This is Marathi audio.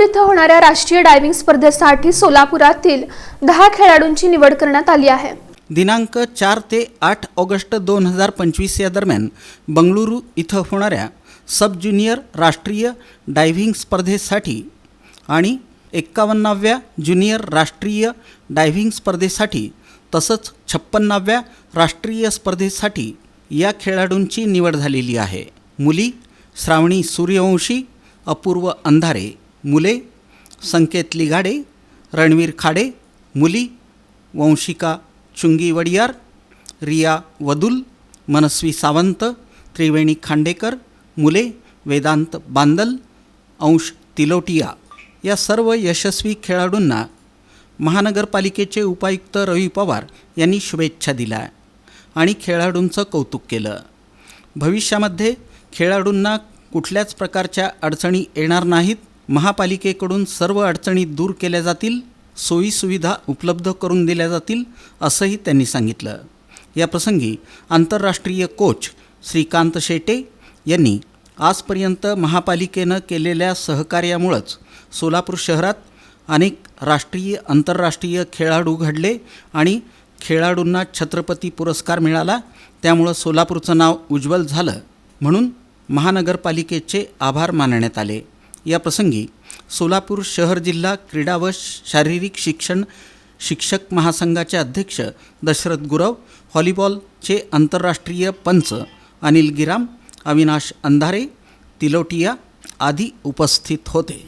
इथं होणाऱ्या राष्ट्रीय डायव्हिंग स्पर्धेसाठी सोलापुरातील 10 खेळाडूंची निवड करण्यात आली आहे। दिनांक 4 ते 8 ऑगस्ट 2025 या दरम्यान बंगळुरू इथं होणाऱ्या सब ज्युनियर राष्ट्रीय डायव्हिंग स्पर्धेसाठी आणि 51व्या ज्युनियर राष्ट्रीय डायव्हिंग स्पर्धेसाठी तसंच 56व्या राष्ट्रीय स्पर्धेसाठी या खेळाडूंची निवड झालेली आहे। मुली श्रावणी सूर्यवंशी, अपूर्व अंधारे, मुले संकेत लिगाडे, रणवीर खाडे, मुली वंशिका चुंगी वडियार, रिया वदुल, मनस्वी सावंत, त्रिवेणी खांडेकर, मुले वेदांत बांदल, अंश तिलोटिया या सर्व यशस्वी खेळाडूंना महानगरपालिकेचे उपायुक्त रवी पवार यांनी शुभेच्छा दिल्या आणि खेळाडूंचं कौतुक केलं। भविष्यामध्ये खेळाडूंना कुठल्याच प्रकारच्या अडचणी येणार नाहीत, महापालिकेकडून सर्व अडचणी दूर केल्या जातील, सोयीसुविधा उपलब्ध करून दिल्या जातील असंही त्यांनी सांगितलं। या प्रसंगी आंतरराष्ट्रीय कोच श्रीकांत शेटे यांनी आजपर्यंत महापालिकेनं केलेल्या सहकार्यामुळेच सोलापूर शहरात अनेक राष्ट्रीय आंतरराष्ट्रीय खेळाडू घडले आणि खेळाडूंना छत्रपती पुरस्कार मिळाला, त्यामुळं सोलापूरचं नाव उज्ज्वल झालं म्हणून महानगरपालिकेचे आभार मानण्यात आले। या प्रसंगी सोलापूर शहर जिल्हा क्रीडा व शारीरिक शिक्षण शिक्षक महासंघाचे अध्यक्ष दशरथ गुरव, व्हॉलीबॉलचे आंतरराष्ट्रीय पंच अनिल गिराम, अविनाश अंधारे, तिलोटिया आदी उपस्थित होते।